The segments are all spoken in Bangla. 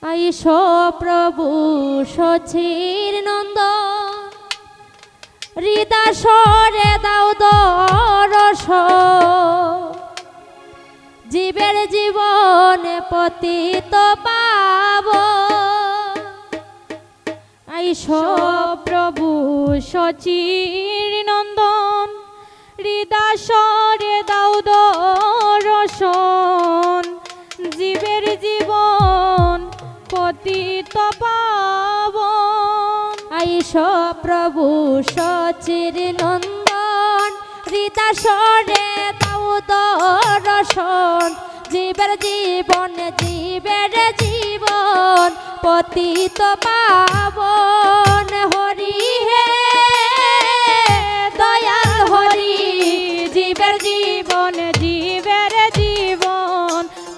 আইস প্রভু সচির নন্দন, হৃদাসরে দাও দরস, জীবের জীবনে পতিত পাব। আইস প্রভু সচির নন্দন, হৃদাসরে দাও দর্শন, জীবের জীবন পতিত পাবন। আইস প্রভু সচির নন্দন, হৃদাসরে দাও দর্শন, জীবের জীবন পতিত পাবন। হরি হে দয়াল হরি, জীবের জীবন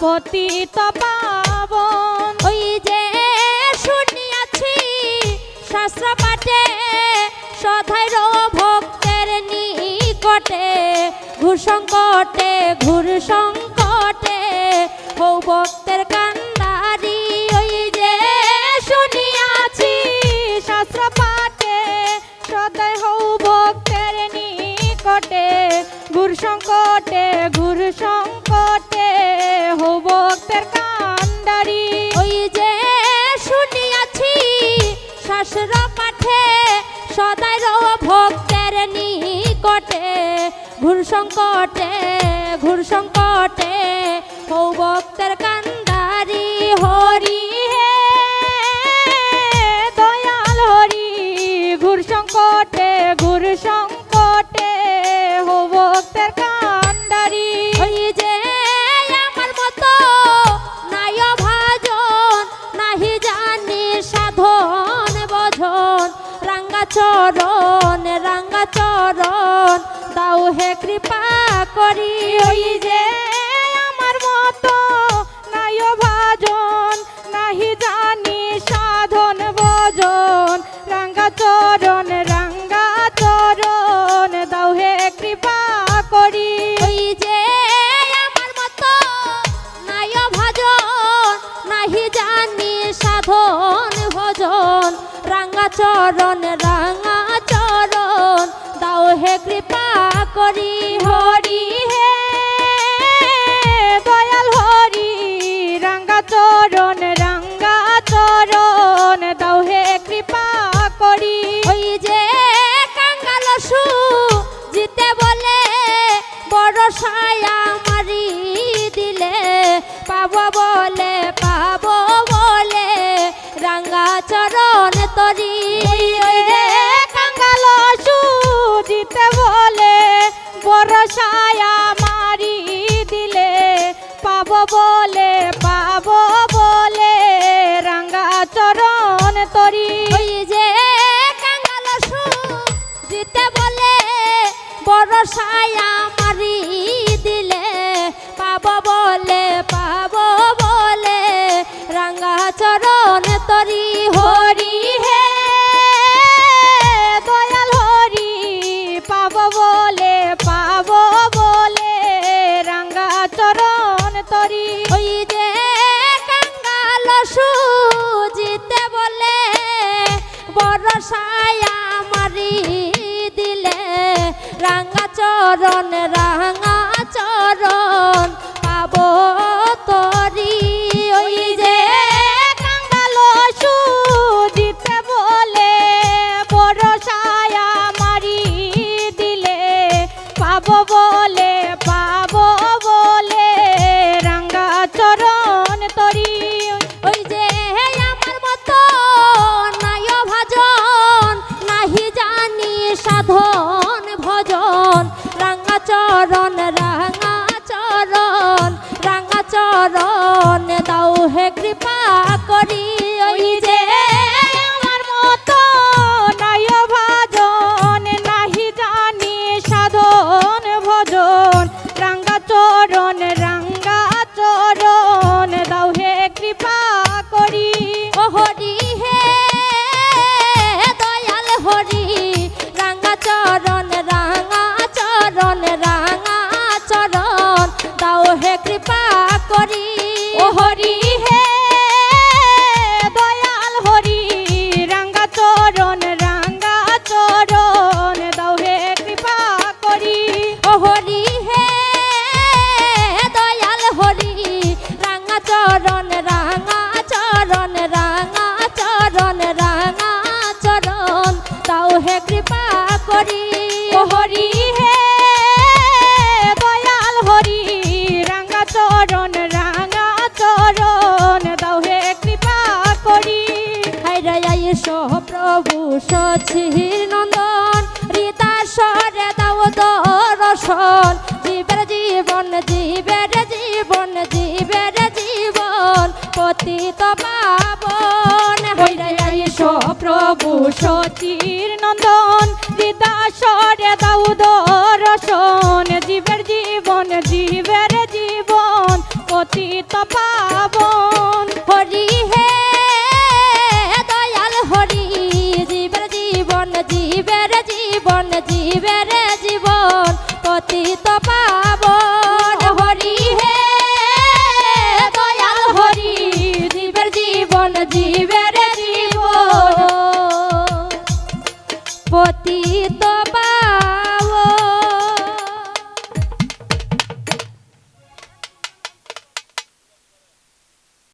পতিত পাবন। ওই যে শুনিয়াছি শাস্ত্র পাঠে, সদাই ভক্তের নিকটে, ঘুর সংকটে হৌ ভক্তের কান্ডারি। ওই যে শুনিয়াছি শাস্ত্র পাঠে, সদাই হৌ ভক্তের নিকটে, ঘুর সংকটে হৌ ভক্তের কান্ডারি। ওই যে শুনিয়াছি শাস্ত্র পাঠে, সদাই ভক্তের নিকটে, ঘুর সংকটে হৌ ভক্তের কান্ডারি। হরি হে দয়াল হরি, ঘুর সংকটে হৌ ভক্তের কান্ডারি। ওই যে আমার মতো নাই ভাজন, নাহি জানি সাধন ভজন, রাঙ্গা চরণ দাও হে কৃপা করি। ওই যে আমার মতো নাই ভাজন, নাহি জানি সাধন ভজন, রাঙ্গা চরণ দাও হে কৃপা করি। ওই যে আমার মতো নাই ভাজন, নাহি জানি সাধন ভজন, রাঙ্গা চরণ দাও হে কৃপা করি। হরি হে দয়াল হরি, রাঙ্গা চরণ দাও হে কৃপা করি। ওই যে কাঙ্গাল জিতে বলে, বড় সায়া মারি দিলে, পাবো বলে রাঙ্গা চরণ তরি। ওই যে কাঙ্গাল জিতে বলে, বড় সায়া মারি দিলে, পাবো বলে রাঙ্গা চরণ তরি। ওই যে কাঙ্গাল জিতে বলে, বড় সায়া মারি দিলে, পাবো বলে রাঙ্গা চরণ তরি। হরি হে দয়াল হরি, পাবো বলে রাঙ্গা চরণ তরি। ওই যে কাঙ্গাল জিতে বলে, বড় সায়া মারি দিলে, রাঙ্গা চরণ পাবো তরি। ওই যে কাঙ্গাল জিতে বলে, বড় সায়া মারি দিলে, পাবো বলে রাঙ্গা চরণ তরি। ওই যে আমার মতো নাই ভাজন, নাহি জানি সাধন ভজন, রাঙ্গা চরণ রাঙা চরণ রাঙা চরণ রাঙা চরণ তাও হে কৃপা করি ও হরি হে দয়াল হরি রাঙা চরণ দাও হে কৃপা করি। হায়রে আইসো প্রভু সচির নন্দন হৃদাসরে দাও দর্শন জীবের জীবন জীবের জীবন জীবের জীবন পতিত পাবন হইরে আইসো প্রভু সচির নন্দন হৃদাসরে দাও দর্শন জীবের জীবন জীবের জীবন পতিত পাবন